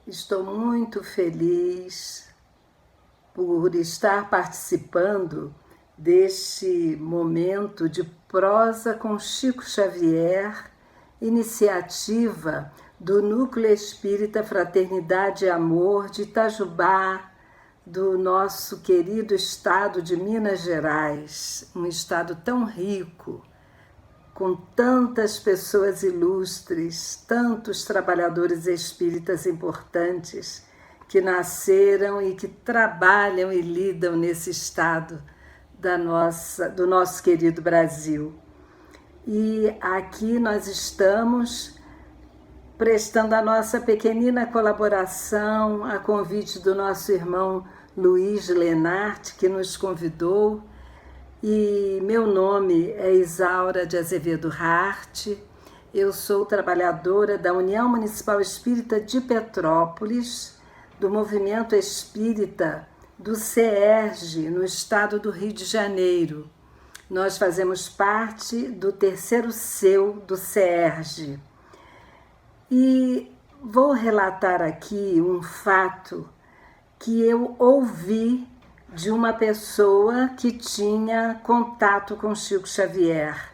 Estou muito feliz por estar participando deste momento de prosa com Chico Xavier, iniciativa do Núcleo Espírita Fraternidade e Amor de Itajubá, do nosso querido estado de Minas Gerais, um estado tão rico, com tantas pessoas ilustres, tantos trabalhadores espíritas importantes que nasceram e que trabalham e lidam nesse estado do nosso querido Brasil. E aqui nós estamos prestando a nossa pequenina colaboração a convite do nosso irmão Luiz Lenart, que nos convidou. E meu nome é Isaura de Azevedo Hart, eu sou trabalhadora da União Municipal Espírita de Petrópolis, do Movimento Espírita do CERJ, no estado do Rio de Janeiro. Nós fazemos parte do terceiro CEU do CERJ. E vou relatar aqui um fato que eu ouvi de uma pessoa que tinha contato com Chico Xavier.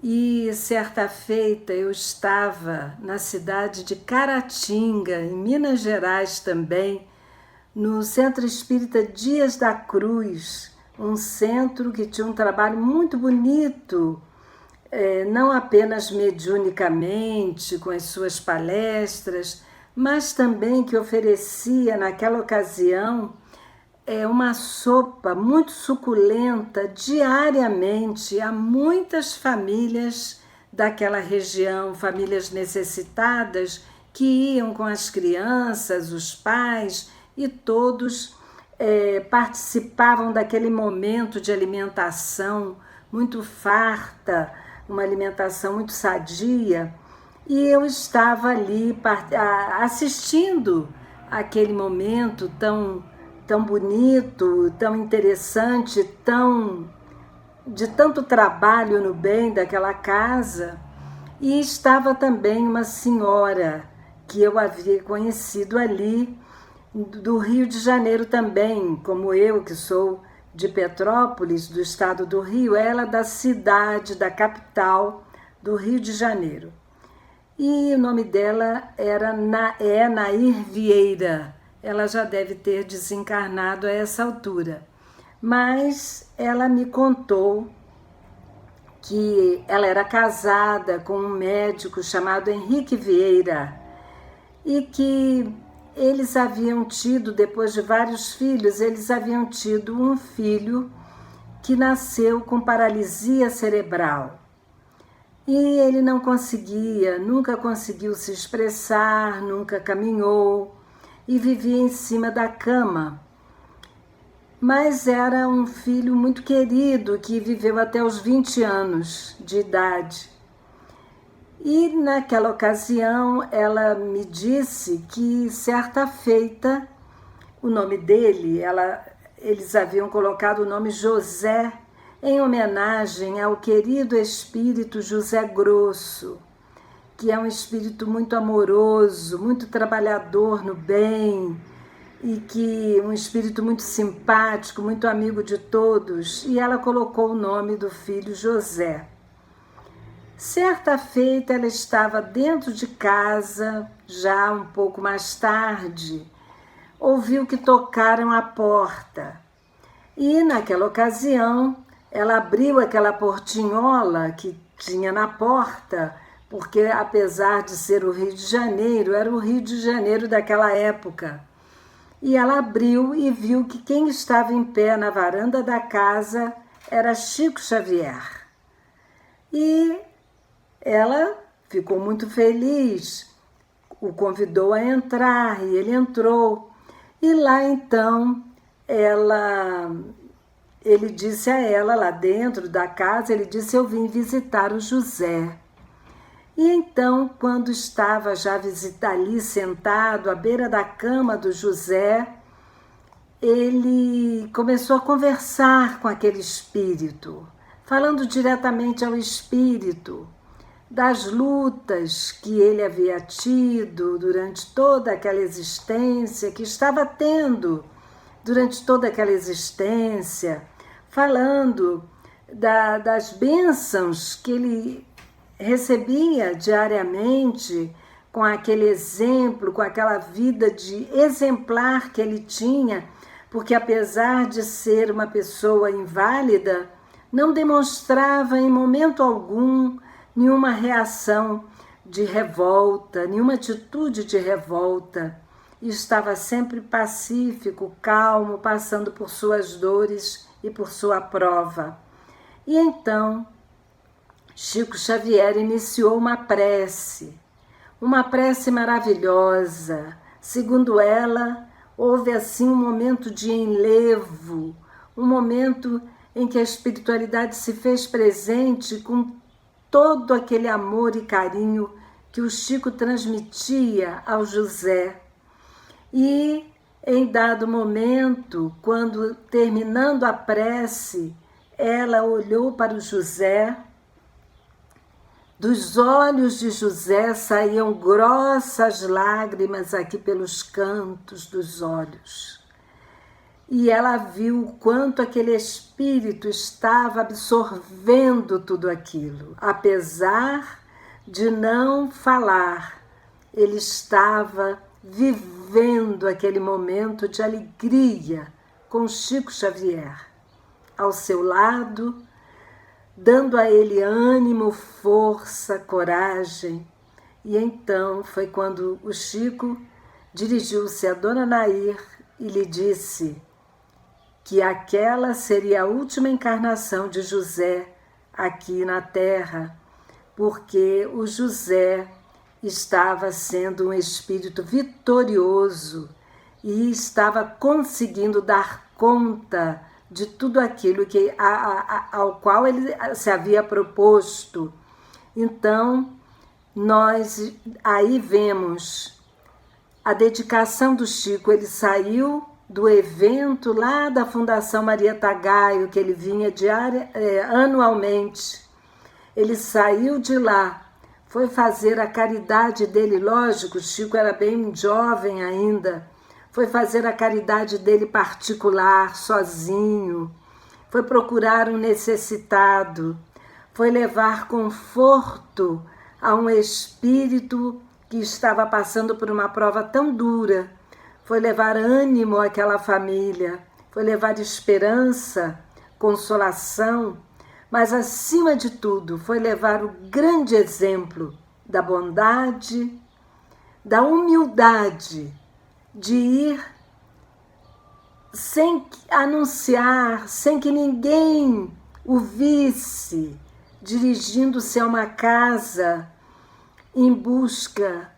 E certa feita eu estava na cidade de Caratinga, em Minas Gerais também, no Centro Espírita Dias da Cruz, um centro que tinha um trabalho muito bonito, não apenas mediunicamente, com as suas palestras, mas também que oferecia naquela ocasião uma sopa muito suculenta diariamente a muitas famílias daquela região, famílias necessitadas que iam com as crianças, os pais e todos participavam daquele momento de alimentação muito farta, uma alimentação muito sadia, e eu estava ali assistindo aquele momento tão bonito, tão interessante, de tanto trabalho no bem daquela casa. E estava também uma senhora que eu havia conhecido ali, do Rio de Janeiro também, como eu, que sou de Petrópolis, do estado do Rio, ela da cidade, da capital do Rio de Janeiro. E o nome dela é Nair Vieira. Ela já deve ter desencarnado a essa altura, mas ela me contou que ela era casada com um médico chamado Henrique Vieira e que eles haviam tido, depois de vários filhos, eles haviam tido um filho que nasceu com paralisia cerebral. E ele não conseguia, nunca conseguiu se expressar, nunca caminhou, e vivia em cima da cama. Mas era um filho muito querido que viveu até os 20 anos de idade. E naquela ocasião ela me disse que certa feita o nome dele, eles haviam colocado o nome José em homenagem ao querido espírito José Grosso, que é um espírito muito amoroso, muito trabalhador no bem, e que um espírito muito simpático, muito amigo de todos, e ela colocou o nome do filho José. Certa feita ela estava dentro de casa, já um pouco mais tarde, ouviu que tocaram a porta, e naquela ocasião ela abriu aquela portinhola que tinha na porta, porque apesar de ser o Rio de Janeiro, era o Rio de Janeiro daquela época. E ela abriu e viu que quem estava em pé na varanda da casa era Chico Xavier. E ela ficou muito feliz, o convidou a entrar e ele entrou. E lá então ele disse a ela, lá dentro da casa, ele disse: eu vim visitar o José. E então, quando estava já ali sentado à beira da cama do José, ele começou a conversar com aquele espírito, falando diretamente ao espírito, das lutas que ele havia tido durante toda aquela existência, que estava tendo durante toda aquela existência, falando das bênçãos que ele recebia diariamente, com aquele exemplo, com aquela vida de exemplar que ele tinha, porque apesar de ser uma pessoa inválida, não demonstrava em momento algum nenhuma reação de revolta, nenhuma atitude de revolta. E estava sempre pacífico, calmo, passando por suas dores e por sua prova. E então, Chico Xavier iniciou uma prece maravilhosa. Segundo ela, houve assim um momento de enlevo, um momento em que a espiritualidade se fez presente com todo aquele amor e carinho que o Chico transmitia ao José. E em dado momento, quando terminando a prece, ela olhou para o José. Dos olhos de José saíam grossas lágrimas aqui pelos cantos dos olhos. E ela viu o quanto aquele espírito estava absorvendo tudo aquilo. Apesar de não falar, ele estava vivendo aquele momento de alegria com Chico Xavier ao seu lado, dando a ele ânimo, força, coragem. E então foi quando o Chico dirigiu-se a Dona Nair e lhe disse que aquela seria a última encarnação de José aqui na Terra, porque o José estava sendo um espírito vitorioso e estava conseguindo dar conta de tudo aquilo ao qual ele se havia proposto. Então, nós aí vemos a dedicação do Chico. Ele saiu do evento lá da Fundação Maria Tagaio, que ele vinha anualmente. Ele saiu de lá, foi fazer a caridade dele, lógico, o Chico era bem jovem ainda, foi fazer a caridade dele particular, sozinho, foi procurar um necessitado, foi levar conforto a um espírito que estava passando por uma prova tão dura, foi levar ânimo àquela família, foi levar esperança, consolação, mas acima de tudo foi levar o grande exemplo da bondade, da humildade, de ir sem anunciar, sem que ninguém o visse, dirigindo-se a uma casa em busca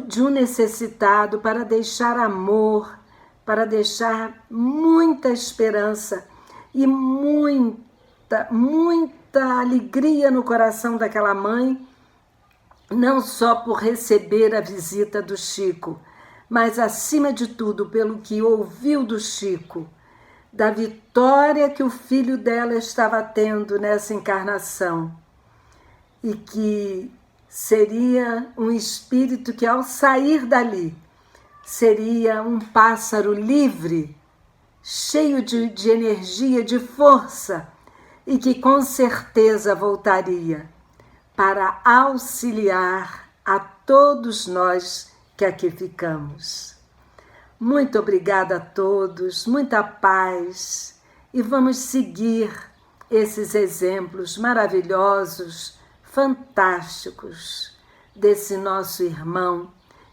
de um necessitado, para deixar amor, para deixar muita esperança e muita alegria no coração daquela mãe, não só por receber a visita do Chico, mas acima de tudo pelo que ouviu do Chico, da vitória que o filho dela estava tendo nessa encarnação, e que seria um espírito que, ao sair dali, seria um pássaro livre, cheio de energia, de força, e que com certeza voltaria para auxiliar a todos nós que aqui ficamos. Muito obrigada a todos, muita paz, e vamos seguir esses exemplos maravilhosos, fantásticos, desse nosso irmão,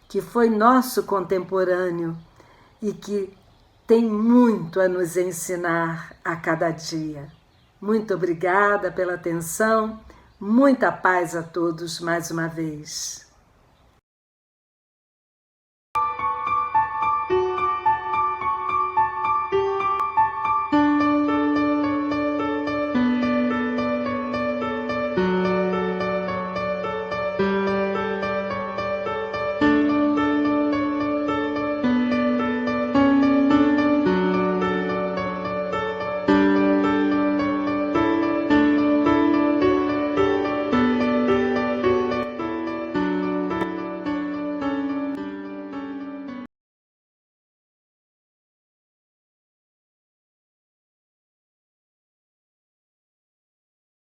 que foi nosso contemporâneo e que tem muito a nos ensinar a cada dia. Muito obrigada pela atenção, muita paz a todos mais uma vez.